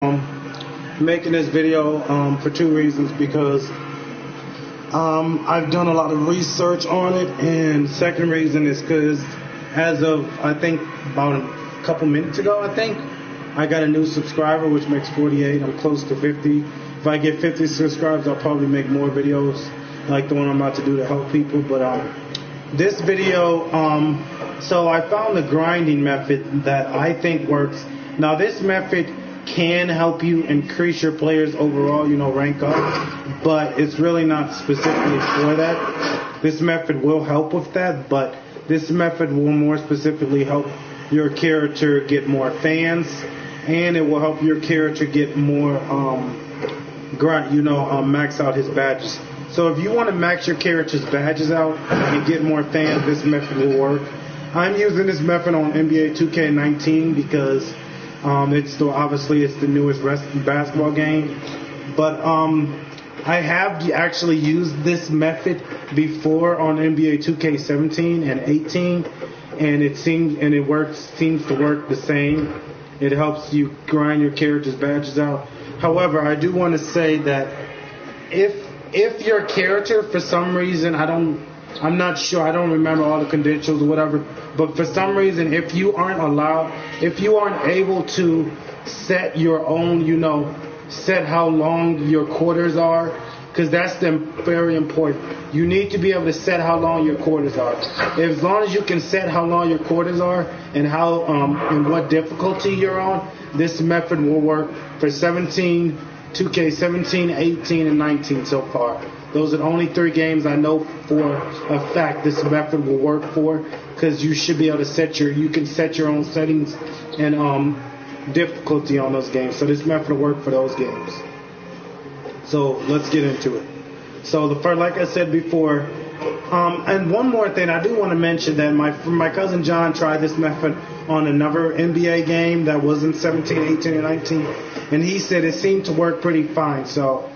making this video for two reasons. Because I've done a lot of research on it, and second reason is because as of I think about a couple minutes ago, I got a new subscriber, which makes 48. I'm close to 50. If I get 50 subscribers, I'll probably make more videos like the one I'm about to do to help people. But this video, so I found the grinding method that I think works. Now this method can help you increase your players overall, rank up, but it's really not specifically for that. This method will help with that, but this method will more specifically help your character get more fans, and it will help your character get more max out his badges. So if you want to max your character's badges out and get more fans, this method will work. I'm using this method on NBA 2K19 because it's the newest basketball game. But I have actually used this method before on NBA 2K17 and 18, and it seems to work the same. It helps you grind your character's badges out. However, I do want to say that if your character, for some reason, I'm not sure, I don't remember all the credentials or whatever, but for some reason, if you aren't able to set your own, set how long your quarters are, because that's very important. You need to be able to set how long your quarters are. As long as you can set how long your quarters are and how and what difficulty you're on, this method will work for 2K17, 18, and 19 so far. Those are the only 3 games I know for a fact this method will work for, because you should be able to set your own settings and difficulty on those games. So this method will work for those games. So let's get into it. So like I said before, and one more thing, I do want to mention that my cousin John tried this method on another NBA game that wasn't 17, 18, and 19, and he said it seemed to work pretty fine. So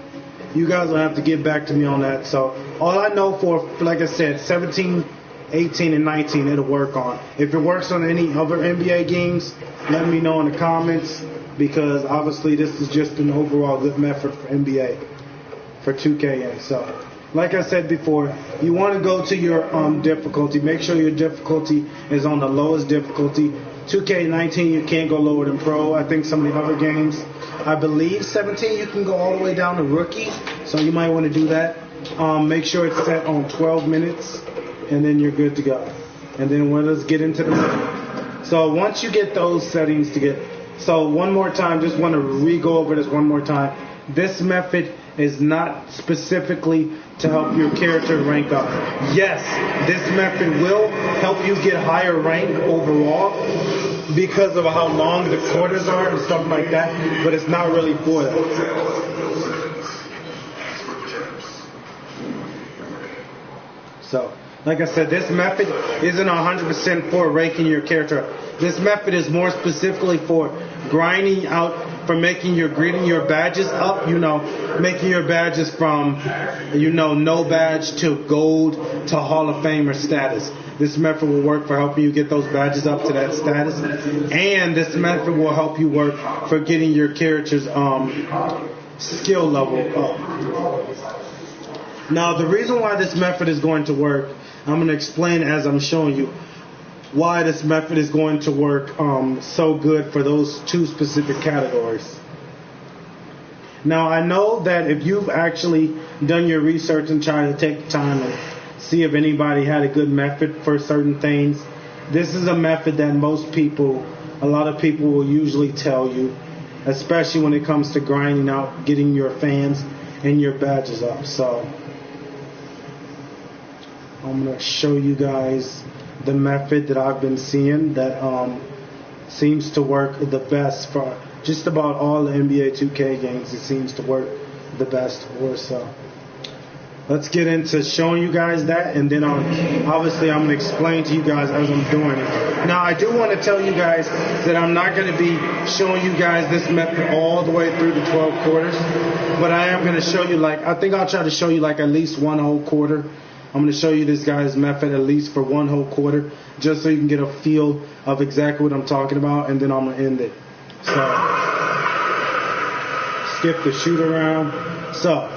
you guys will have to get back to me on that. So all I know for, like I said, 17, 18, and 19, it'll work on. If it works on any other NBA games, let me know in the comments, because obviously this is just an overall good method for NBA, for 2K. So like I said before, you want to go to your difficulty. Make sure your difficulty is on the lowest difficulty. 2K19, you can't go lower than Pro. I think some of the other games, I believe 17, you can go all the way down to Rookie. So you might want to do that. Make sure it's set on 12 minutes, and then you're good to go. And then let's get into the settings. So once you get those settings so one more time, just want to re-go over this one more time. This method is not specifically to help your character rank up. Yes, this method will help you get higher rank overall because of how long the quarters are and stuff like that, but it's not really for that. So, like I said, this method isn't 100% for ranking your character up. This method is more specifically for grinding out, for making your badges up, making your badges from, no badge to gold to Hall of Famer status. This method will work for helping you get those badges up to that status. And this method will help you work for getting your character's skill level up. Now, the reason why this method is going to work, I'm going to explain as I'm showing you why this method is going to work so good for those 2 specific categories. Now, I know that if you've actually done your research and tried to take the time and see if anybody had a good method for certain things, this is a method that a lot of people will usually tell you, especially when it comes to grinding out, getting your fans and your badges up. So I'm going to show you guys the method that I've been seeing that seems to work the best for just about all the NBA 2K games. It seems to work the best for. So let's get into showing you guys that, and then obviously I'm going to explain to you guys as I'm doing it. Now, I do want to tell you guys that I'm not going to be showing you guys this method all the way through the 12 quarters, but I am going to show you, I think I'll try to show you at least one whole quarter. I'm going to show you this guy's method at least for one whole quarter, just so you can get a feel of exactly what I'm talking about, and then I'm going to end it. So skip the shoot around. So,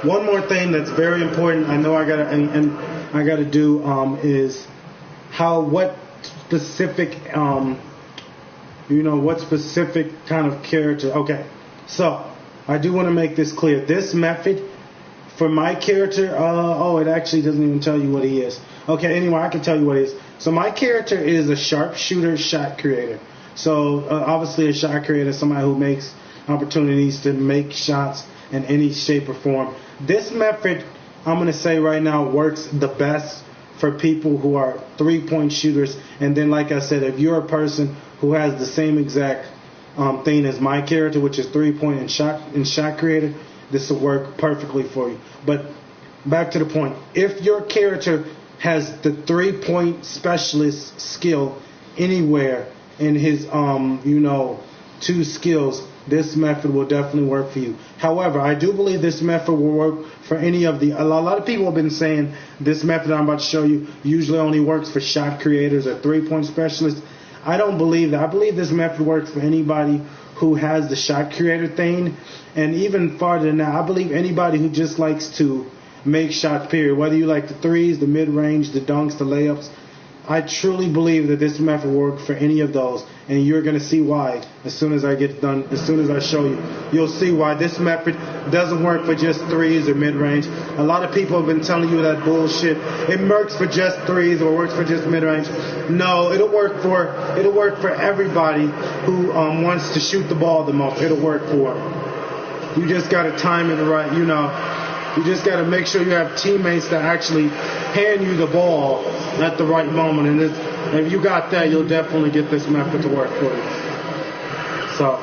one more thing that's very important. I know I gotta and I gotta do is what specific what specific kind of character. Okay, so I do want to make this clear. This method for my character, it actually doesn't even tell you what he is. Okay, anyway, I can tell you what he is. So my character is a sharpshooter shot creator. So obviously a shot creator is somebody who makes opportunities to make shots in any shape or form. This method, I'm going to say right now, works the best for people who are three-point shooters. And then, like I said, if you're a person who has the same exact thing as my character, which is three-point and shot creator, this will work perfectly for you. But back to the point. If your character has the three-point specialist skill anywhere in his, two skills, this method will definitely work for you. However, I do believe this method will work for any of a lot of people have been saying this method I'm about to show you usually only works for shot creators or three-point specialists. I don't believe that. I believe this method works for anybody who has the shot creator thing. And even farther than that, I believe anybody who just likes to make shots, period. Whether you like the threes, the mid-range, the dunks, the layups, I truly believe that this method works for any of those. And you're going to see why as soon as I get done, as soon as I show you. You'll see why this method doesn't work for just threes or mid-range. A lot of people have been telling you that bullshit. It works for just threes or works for just mid-range. No, it'll work for everybody who wants to shoot the ball the most. It'll work for. You just got to time it right, You just got to make sure you have teammates that actually hand you the ball at the right moment. And if you got that, you'll definitely get this method to work for you. So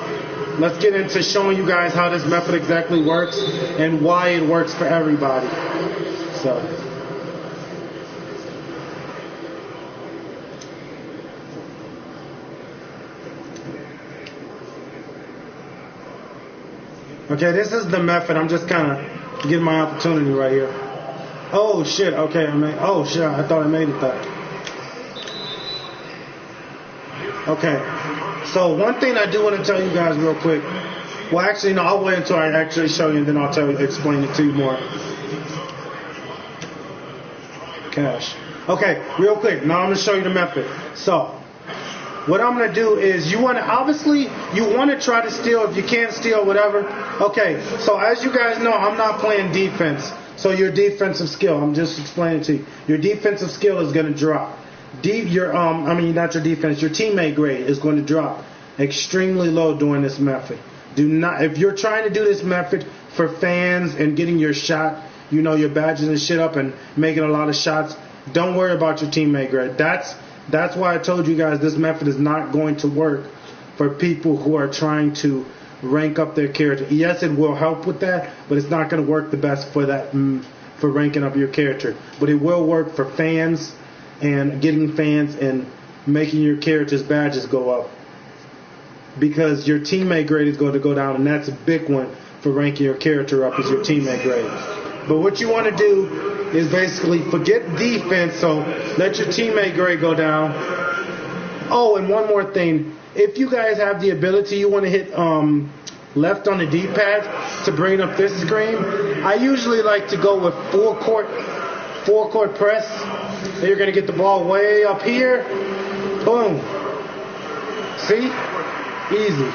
let's get into showing you guys how this method exactly works and why it works for everybody. So. Okay, this is the method. I'm just kind of getting my opportunity right here. Oh shit! Okay, I thought I made it that. Okay, so one thing I do want to tell you guys real quick. Well, actually, no, I'll wait until I actually show you, and then I'll explain it to you more. Cash. Okay, real quick. Now I'm gonna show you the method. So. What I'm going to do is you want to try to steal. If you can't steal, whatever. Okay, so as you guys know, I'm not playing defense. So your defensive skill, I'm just explaining to you. Your defensive skill is going to drop. Not your defense, your teammate grade is going to drop extremely low during this method. If you're trying to do this method for fans and getting your shot, your badges and shit up and making a lot of shots, don't worry about your teammate grade. That's why I told you guys this method is not going to work for people who are trying to rank up their character. Yes, it will help with that, but it's not going to work the best for that for ranking up your character. But it will work for fans and getting fans and making your character's badges go up. Because your teammate grade is going to go down, and that's a big one for ranking your character up is your teammate grade. But what you want to do is basically forget defense, so let your teammate grade go down. Oh, and one more thing. If you guys have the ability, you want to hit left on the D-pad to bring up this screen. I usually like to go with full court press. Then you're going to get the ball way up here. Boom. See? Easy.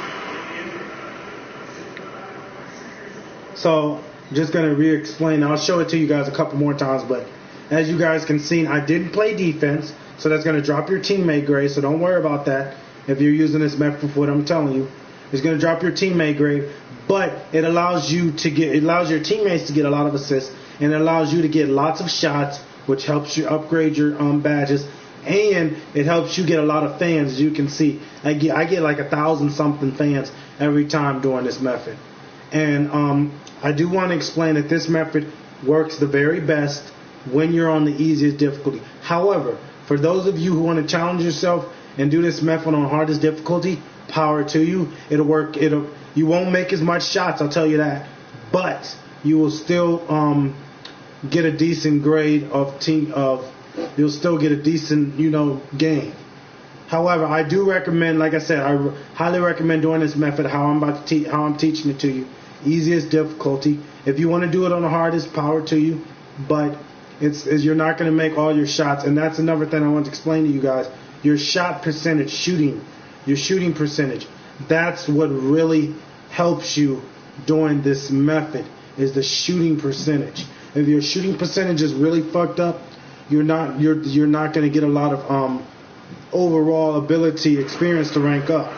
So, just going to re-explain. I'll show it to you guys a couple more times, but as you guys can see, I didn't play defense, so that's going to drop your teammate grade, so don't worry about that if you're using this method for what I'm telling you. It's going to drop your teammate grade, but it allows your teammates to get a lot of assists, and it allows you to get lots of shots, which helps you upgrade your badges, and it helps you get a lot of fans. As you can see, I get like 1,000-something fans every time doing this method. And I do want to explain that this method works the very best when you're on the easiest difficulty. However, for those of you who want to challenge yourself and do this method on hardest difficulty, power to you. It'll work. You won't make as much shots, I'll tell you that, but you will still get a decent grade you'll still get a decent game. However, I do recommend, like I said, I highly recommend doing this method how I'm teaching it to you. easiest difficulty. If you want to do it on the hardest, power to you. But you're not going to make all your shots. And that's another thing I want to explain to you guys. Your shot percentage, your shooting percentage. That's what really helps you doing this method, is the shooting percentage. If your shooting percentage is really fucked up, you're not going to get a lot of overall ability experience to rank up.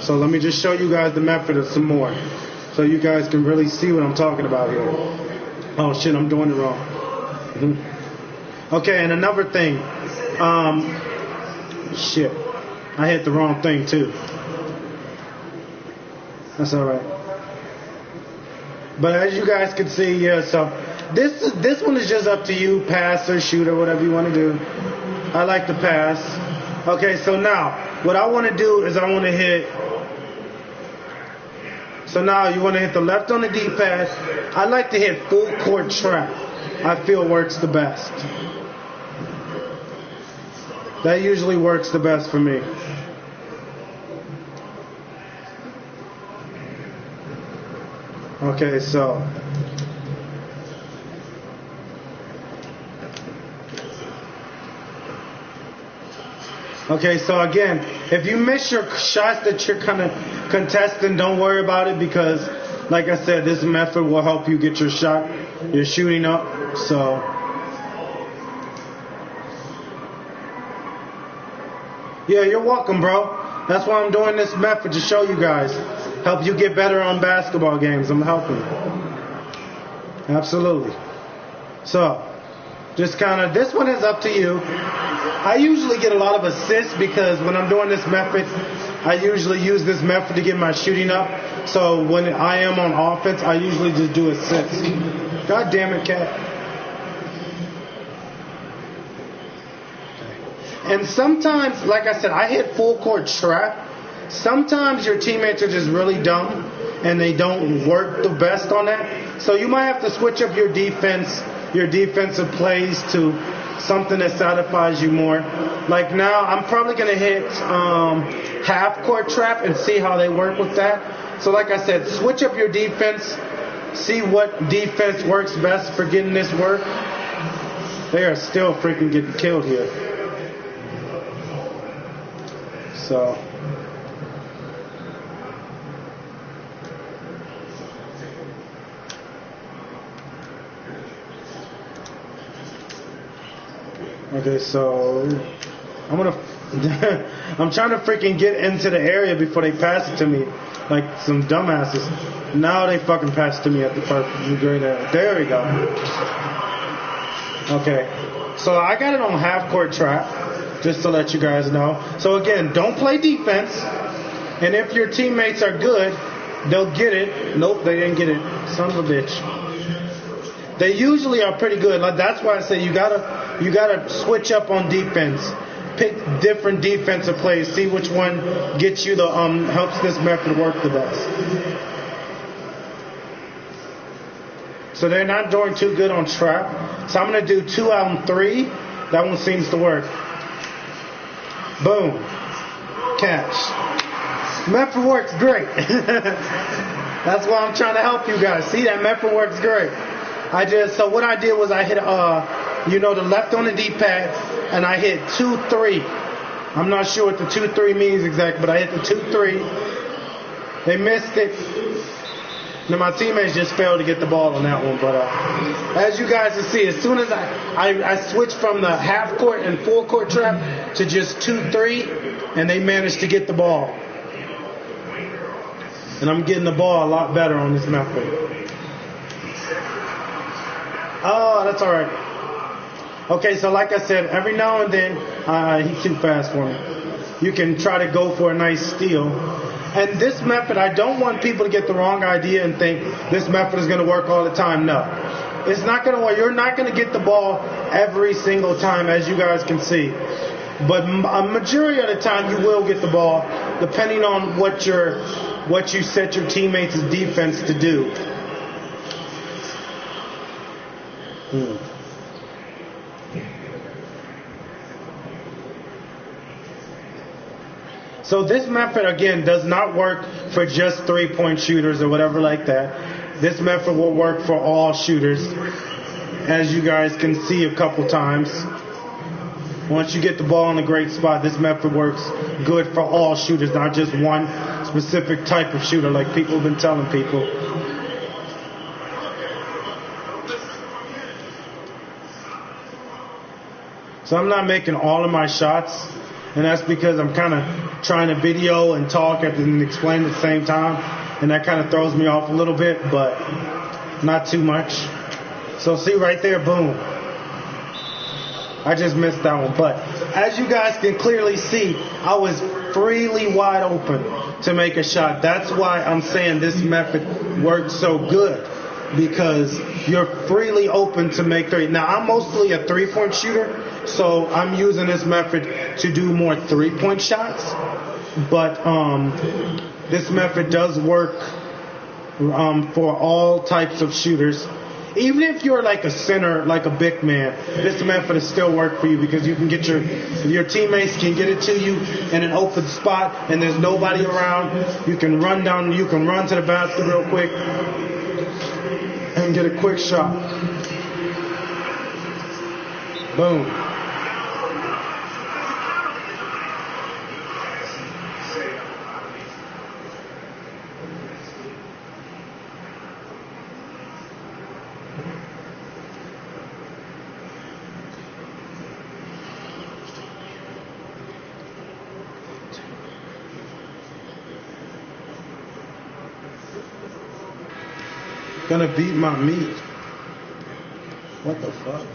So let me just show you guys the method of some more, so you guys can really see what I'm talking about here. Oh shit, I'm doing it wrong. Okay, and another thing, shit, I hit the wrong thing too. That's all right. But as you guys can see, yeah. So this one is just up to you, pass or shoot or whatever you want to do. I like to pass. Okay, so now what I want to do is I want to hit. So now you want to hit the left on the D-pad. I like to hit full court trap. I feel works the best. That usually works the best for me. Okay, so again, if you miss your shots that you're kind of contesting, don't worry about it, because like I said, this method will help you get your shooting up. So yeah, you're welcome, bro. That's why I'm doing this method, to show you guys, help you get better on basketball games. I'm helping you. Absolutely. So just kind of, this one is up to you. I usually get a lot of assists, because when I'm doing this method, I usually use this method to get my shooting up. So when I am on offense, I usually just do assists. God damn it, cat. And sometimes, like I said, I hit full court trap. Sometimes your teammates are just really dumb and they don't work the best on that. So you might have to switch up your defense, your defensive plays, to something that satisfies you more. Like now, I'm probably going to hit half court trap and see how they work with that. So like I said, switch up your defense. See what defense works best for getting this work. They are still freaking getting killed here. So okay, so I'm trying to freaking get into the area before they pass it to me, like some dumbasses. Now they fucking pass it to me at the perfect great area. There we go. Okay, so I got it on half court trap, just to let you guys know. So again, don't play defense, and if your teammates are good, they'll get it. Nope, they didn't get it. Son of a bitch. They usually are pretty good. Like, that's why I say you gotta switch up on defense. Pick different defensive plays. See which one gets you the helps this method work the best. So they're not doing too good on trap. So I'm gonna do 2 out of 3. That one seems to work. Boom. Catch. Method works great. That's why I'm trying to help you guys. See, that method works great. So what I did was I hit the left on the D-pad, and I hit 2-3. I'm not sure what the 2-3 means exactly, but I hit the 2-3. They missed it. Now my teammates just failed to get the ball on that one, but as you guys can see, as soon as I switched from the half court and full court trap to just 2-3, and they managed to get the ball. And I'm getting the ball a lot better on this method. Oh, that's all right. Okay, so like I said, every now and then, he's too fast for me. You can try to go for a nice steal. And this method, I don't want people to get the wrong idea and think this method is going to work all the time. No. It's not going to work. You're not going to get the ball every single time, as you guys can see. But a majority of the time, you will get the ball, depending on what you set your teammates' defense to do. So this method, again, does not work for just three-point shooters or whatever like that. This method will work for all shooters, as you guys can see a couple times. Once you get the ball in a great spot, this method works good for all shooters, not just one specific type of shooter like people have been telling people. So I'm not making all of my shots, and that's because I'm kind of trying to video and talk and explain at the same time, and that kind of throws me off a little bit, but not too much. So see right there, boom. I just missed that one, but as you guys can clearly see, I was freely wide open to make a shot. That's why I'm saying this method works so good, because you're freely open to make three. Now, I'm mostly a three-point shooter, so I'm using this method to do more three-point shots, but this method does work for all types of shooters. Even if you're like a center, like a big man, this method will still work for you, because you can get your teammates can get it to you in an open spot and there's nobody around. You can run to the basket real quick and get a quick shot. Boom. Gonna beat my meat. What the fuck?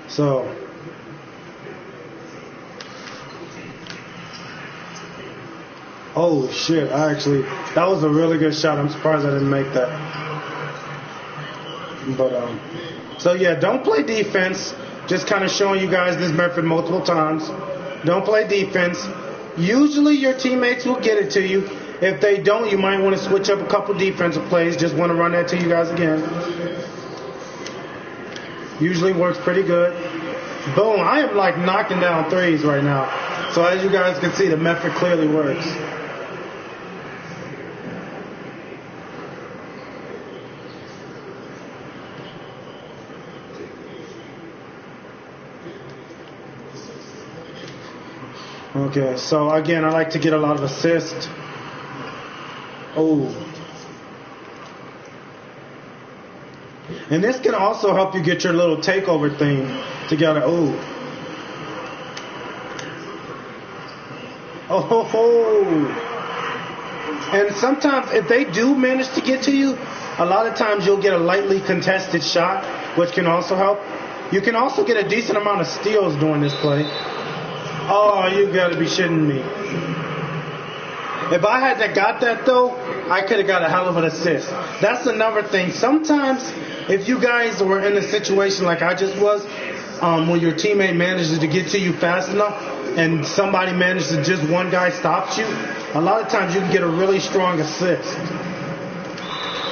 So oh shit, that was a really good shot. I'm surprised I didn't make that. But so yeah, don't play defense. Just kind of showing you guys this method multiple times. Don't play defense. Usually your teammates will get it to you. If they don't, you might want to switch up a couple defensive plays. Just want to run that to you guys again. Usually works pretty good. Boom. I am like knocking down threes right now. So as you guys can see, the method clearly works. Okay, so again, I like to get a lot of assists. Oh. And this can also help you get your little takeover thing together. Oh. Oh ho ho. And sometimes if they do manage to get to you, a lot of times you'll get a lightly contested shot, which can also help. You can also get a decent amount of steals during this play. Oh, you gotta be shitting me. If I had got that though, I could have got a hell of an assist. That's another thing. Sometimes if you guys were in a situation like I just was, when your teammate manages to get to you fast enough and somebody manages to just one guy stops you, a lot of times you can get a really strong assist.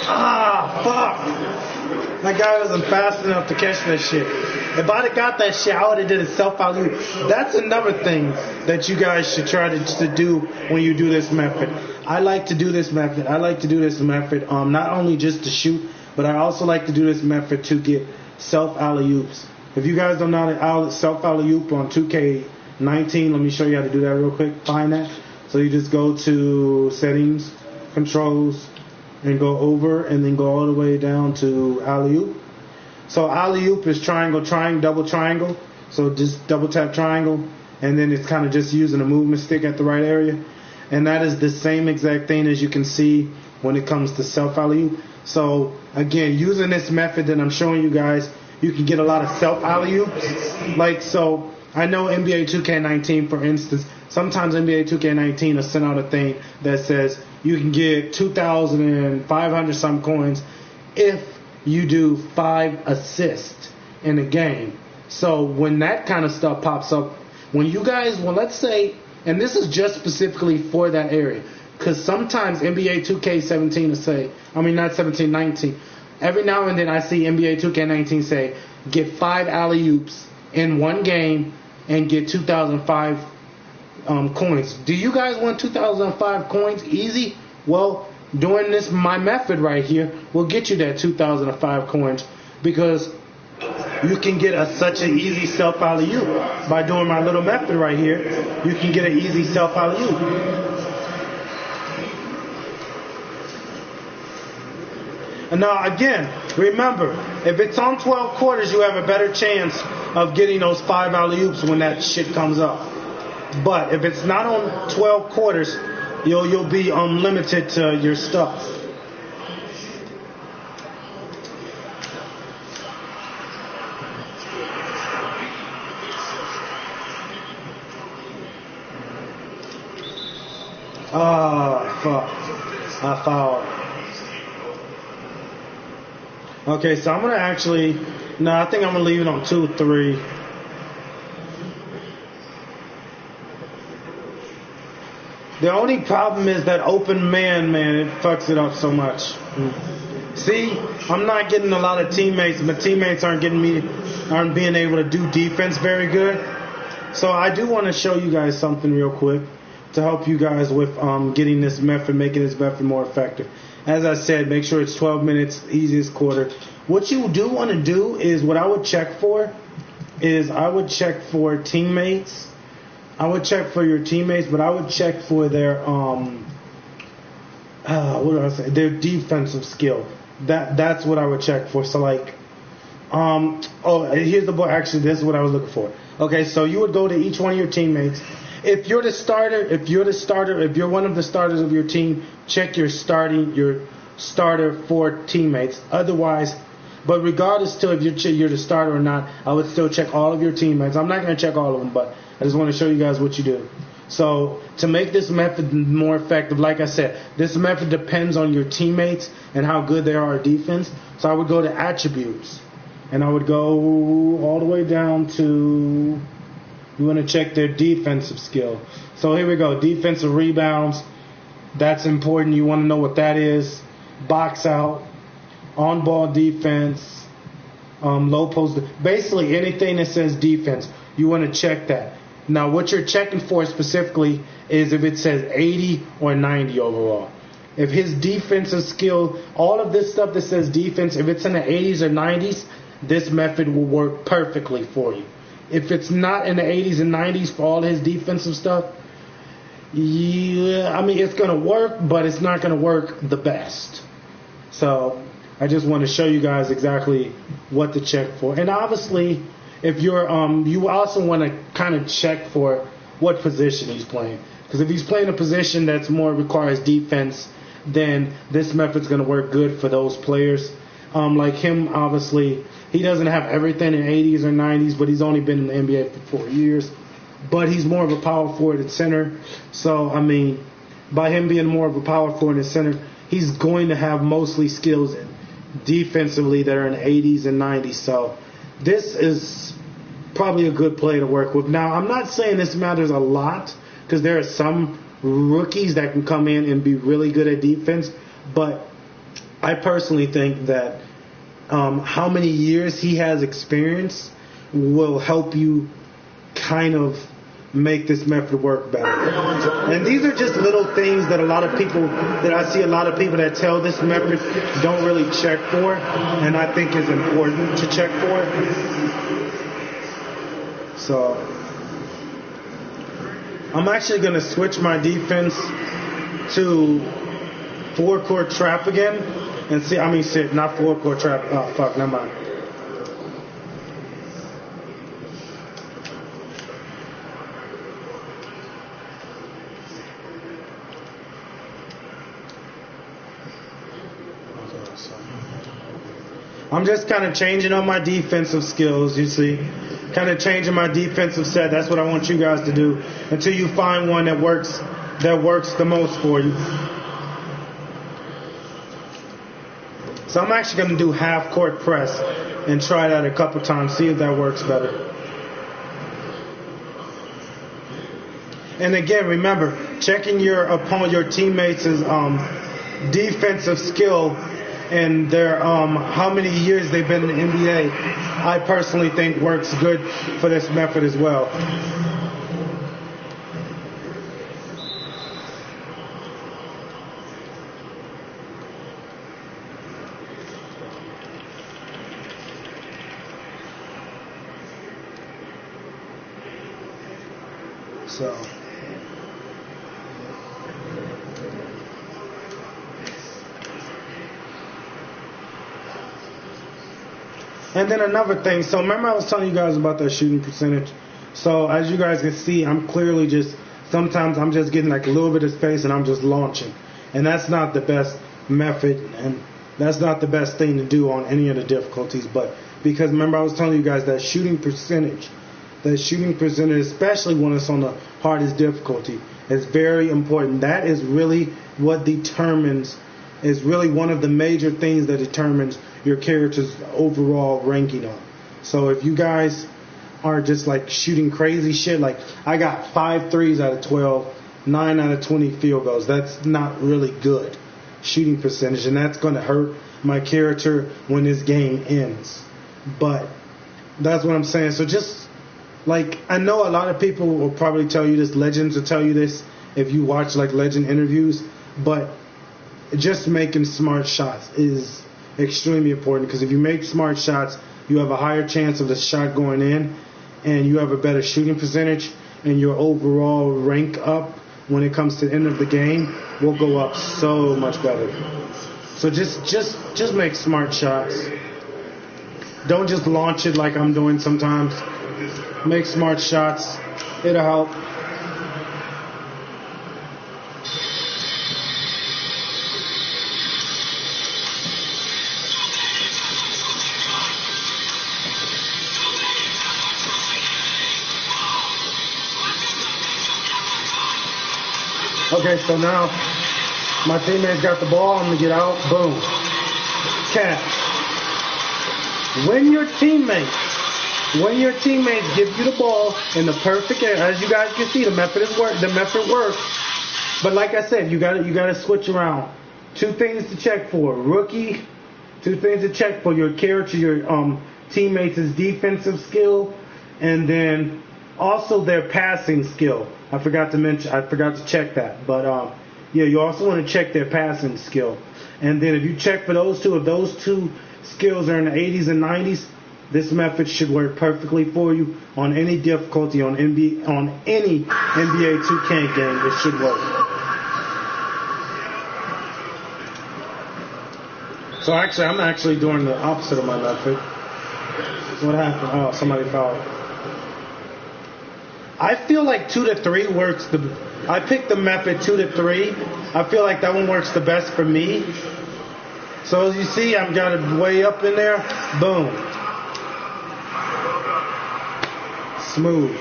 Ah, fuck. That guy wasn't fast enough to catch that shit. If I'd have got that shit, I would have did a self-alley. That's another thing that you guys should try to do when you do this method. I like to do this method. Not only just to shoot, but I also like to do this method to get self-alley-oops. If you guys don't know how to self-alley-oop on 2K19, let me show you how to do that real quick. Find that. So you just go to settings, controls, and go over, and then go all the way down to alley-oop. So alley-oop is triangle, double triangle. So just double tap triangle, and then it's kind of just using a movement stick at the right area. And that is the same exact thing as you can see when it comes to self alley-oop. So again, using this method that I'm showing you guys, you can get a lot of self alley-oops. Like, so I know NBA 2K19, for instance, sometimes NBA 2K19 will send out a thing that says you can get 2,500 some coins if you do 5 assists in a game. So when that kind of stuff pops up, when you guys, well, let's say, and this is just specifically for that area, Because sometimes NBA 2K17 will say, I mean not 17, 19. Every now and then I see NBA 2K19 say, get 5 alley-oops in one game and get 2005 coins. Do you guys want 2005 coins easy? Well, doing this, my method right here, will get you that 2005 coins, because you can get such an easy self alley-oop by doing my little method right here. You can get an easy self alley-oop. And now again, remember, if it's on 12 quarters, you have a better chance of getting those 5 alley-oops when that shit comes up. But if it's not on 12 quarters, you'll be limited to your stuff. Fuck. I fouled. Okay, so I'm going to actually... No, I think I'm going to leave it on 2-3. The only problem is that open man, it fucks it up so much. See, I'm not getting a lot of teammates. My teammates aren't being able to do defense very good. So I do want to show you guys something real quick to help you guys with getting this method, making this method more effective. As I said, make sure it's 12 minutes, easiest quarter. What you do want to do is, what I would check for is, I would check for teammates. I would check for your teammates, but I would check for their their defensive skill. That's what I would check for. So like, here's the book. Actually, this is what I was looking for. Okay, so you would go to each one of your teammates. If you're one of the starters of your team, check your starter for teammates. Otherwise, but regardless to if you're the starter or not, I would still check all of your teammates. I'm not going to check all of them, but I just want to show you guys what you do. So to make this method more effective, like I said, this method depends on your teammates and how good they are at defense. So I would go to attributes, and I would go all the way down to, you want to check their defensive skill. So here we go, defensive rebounds. That's important. You want to know what that is. Box out, on-ball defense, low post. Basically anything that says defense, you want to check that. Now, what you're checking for specifically is if it says 80 or 90 overall. If his defensive skill, all of this stuff that says defense, if it's in the 80s or 90s, this method will work perfectly for you. If it's not in the 80s and 90s for all his defensive stuff, yeah, I mean, it's going to work, but it's not going to work the best. So I just want to show you guys exactly what to check for. And obviously, if you're, you also want to kind of check for what position he's playing. Because if he's playing a position that's more requires defense, then this method's going to work good for those players. Like him, obviously, he doesn't have everything in 80s or 90s, but he's only been in the NBA for 4 years. But he's more of a power forward at center. So, I mean, by him being more of a power forward at center, he's going to have mostly skills defensively that are in the 80s and 90s. So this is probably a good play to work with. Now, I'm not saying this matters a lot, because there are some rookies that can come in and be really good at defense. But I personally think that how many years he has experience will help you kind of make this method work better. And these are just little things that I see a lot of people that tell this method don't really check for, and I think is important to check for. So I'm actually going to switch my defense to 4-court trap again and see. I mean, shit, not 4-court trap. Oh, fuck, never mind. I'm just kind of changing on my defensive skills, you see. Kind of changing my defensive set. That's what I want you guys to do until you find one that works the most for you. So I'm actually going to do half-court press and try that a couple times, see if that works better. And again, remember, checking your opponent, your teammates' defensive skill and their how many years they've been in the NBA, I personally think works good for this method as well. So. And then another thing, so remember I was telling you guys about that shooting percentage. So as you guys can see, I'm clearly sometimes I'm just getting like a little bit of space and I'm just launching. And that's not the best method and that's not the best thing to do on any of the difficulties. But because remember I was telling you guys that shooting percentage, especially when it's on the hardest difficulty, is very important. That is really what is really one of the major things that determines your character's overall ranking on. So if you guys are just like shooting crazy shit, like I got 5 threes out of 12, 9 out of 20 field goals, that's not really good shooting percentage, and that's going to hurt my character when this game ends. But that's what I'm saying. So just like, I know a lot of people will probably tell you this, legends will tell you this if you watch like legend interviews, but just making smart shots is extremely important, because if you make smart shots, you have a higher chance of the shot going in, and you have a better shooting percentage, and your overall rank up when it comes to the end of the game will go up so much better. So just make smart shots. Don't just launch it like I'm doing sometimes. Make smart shots. It'll help. Okay, so now my teammates got the ball. I'm going to get out. Boom. Catch. When your teammates give you the ball in the perfect area, as you guys can see, the method works. But like I said, you got to switch around. 2 things to check for. Rookie, 2 things to check for: your character, your teammates' defensive skill, and then also their passing skill. I forgot to check that. But yeah, you also want to check their passing skill. And then if you check for those two, if those 2 skills are in the 80s and 90s, this method should work perfectly for you on any difficulty on any NBA 2K game. It should work. So actually, I'm actually doing the opposite of my method. What happened? Oh, somebody fouled. I feel like 2 to 3 works. I picked the method 2 to 3. I feel like that one works the best for me. So as you see, I've got it way up in there. Boom. Smooth.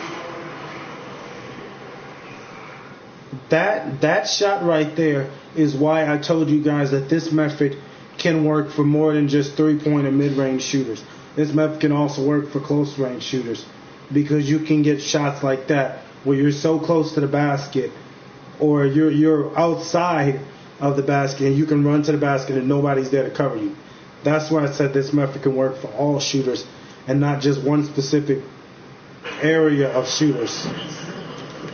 That shot right there is why I told you guys that this method can work for more than just 3-point and mid-range shooters. This method can also work for close-range shooters, because you can get shots like that where you're so close to the basket, or you're outside of the basket and you can run to the basket and nobody's there to cover you. That's why I said this method can work for all shooters and not just one specific area of shooters.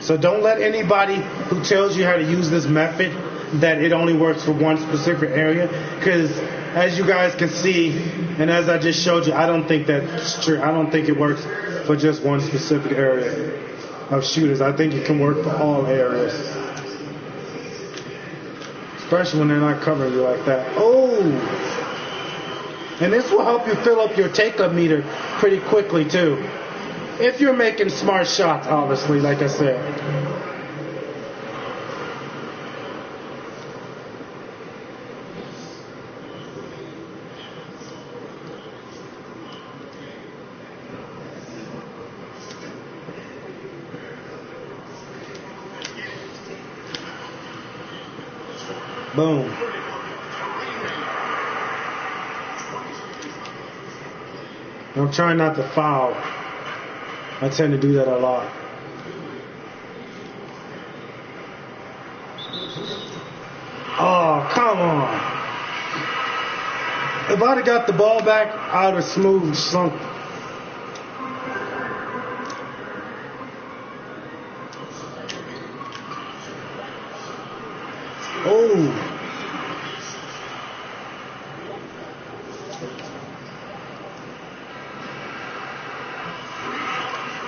So don't let anybody who tells you how to use this method that it only works for one specific area, because as you guys can see, and as I just showed you, I don't think that's true. I don't think it works for just one specific area of shooters. I think it can work for all areas, especially when they're not covering you like that. Oh! And this will help you fill up your take-up meter pretty quickly, too. If you're making smart shots, obviously, like I said. Boom. I'm trying not to foul. I tend to do that a lot. Oh, come on. If I'd have got the ball back, I would have smoothed something. Oh.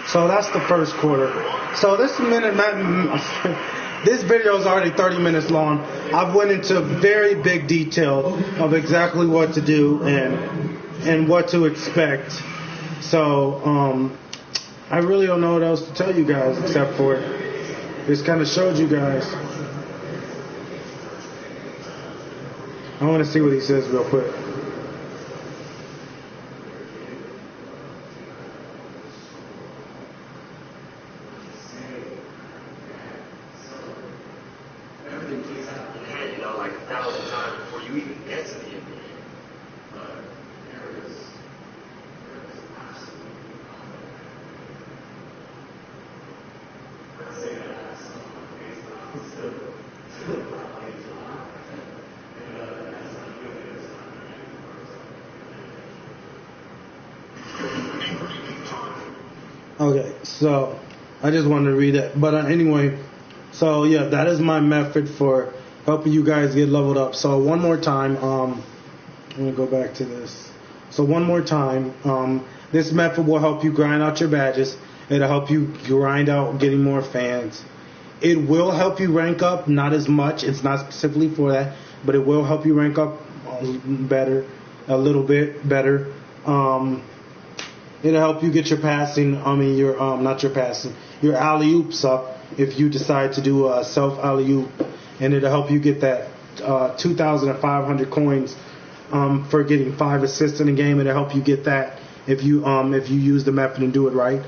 So that's the first quarter. So this video is already 30 minutes long. I've went into very big detail of exactly what to do and what to expect. So I really don't know what else to tell you guys except for just kind of showed you guys. I want to see what he says real quick. Like 1,000 times before you even get to the NBA. Okay, so I just wanted to read it. But anyway, so yeah, that is my method for helping you guys get leveled up. So one more time, I'm going to go back to this. So one more time, this method will help you grind out your badges. It'll help you grind out getting more fans. It will help you rank up, not as much. It's not specifically for that, but it will help you rank up better, a little bit better. It'll help you get your passing, not your passing, your alley-oops up if you decide to do a self alley-oop. And it'll help you get that 2,500 coins for getting 5 assists in a game. It'll help you get that if you use the method and do it right.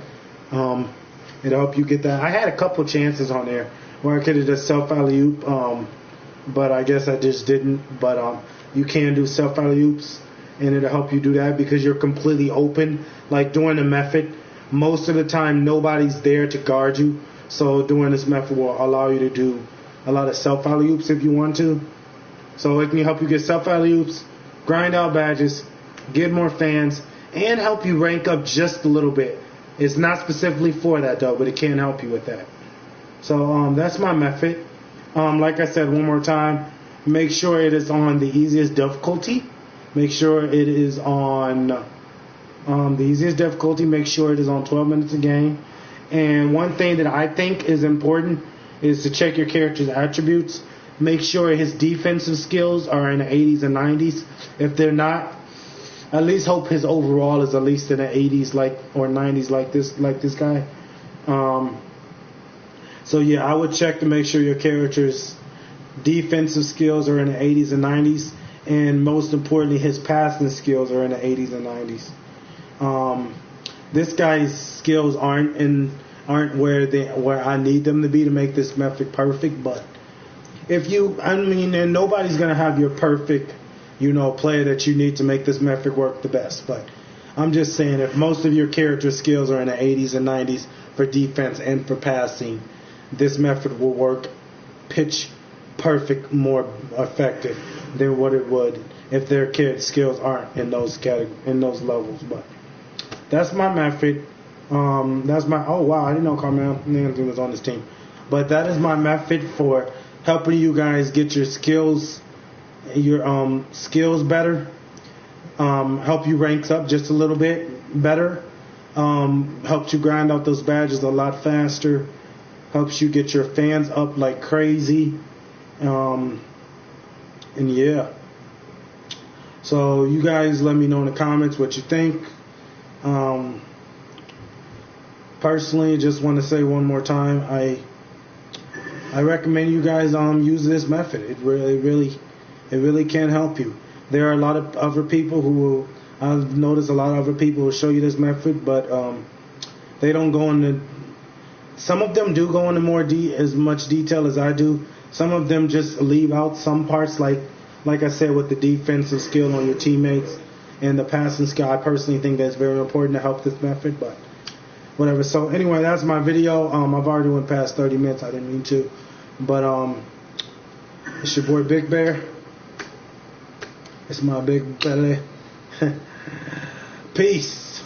It'll help you get that. I had a couple chances on there where I could have just self alley-oop, but I guess I just didn't. But you can do self alley-oops, and it'll help you do that because you're completely open. Like doing the method, most of the time nobody's there to guard you. So doing this method will allow you to do a lot of self alley-oops if you want to. So it can help you get self alley-oops, grind out badges, get more fans, and help you rank up just a little bit. It's not specifically for that though, but it can help you with that. So that's my method. Like I said one more time, make sure it is on the easiest difficulty. Make sure it is on the easiest difficulty. Make sure it is on 12 minutes a game. And one thing that I think is important is to check your character's attributes. Make sure his defensive skills are in the 80s and 90s. If they're not, at least hope his overall is at least in the 80s or 90s like this guy. So yeah, I would check to make sure your character's defensive skills are in the 80s and 90s, and most importantly, his passing skills are in the 80s and 90s. This guy's skills aren't where I need them to be to make this method perfect, but and nobody's gonna have your perfect, player that you need to make this method work the best. But I'm just saying, if most of your character skills are in the 80s and 90s for defense and for passing, this method will work pitch perfect, more effective than what it would if their character skills aren't in those levels. But that's my method. Oh wow, I didn't know Carmelo Anthony was on this team. But that is my method for helping you guys get your skills better. Help you rank up just a little bit better. Helps you grind out those badges a lot faster. Helps you get your fans up like crazy. And yeah. So you guys let me know in the comments what you think. Personally, just want to say one more time, I recommend you guys use this method. It really can help you. There are a lot of other people I've noticed a lot of other people will show you this method, but they don't go into. Some of them do go into as much detail as I do. Some of them just leave out some parts, like I said, with the defensive skill on your teammates and the passing skill. I personally think that's very important to help this method, but whatever. So anyway, that's my video. I've already went past 30 minutes. I didn't mean to, but It's your boy Big Bear. It's my big belly. Peace.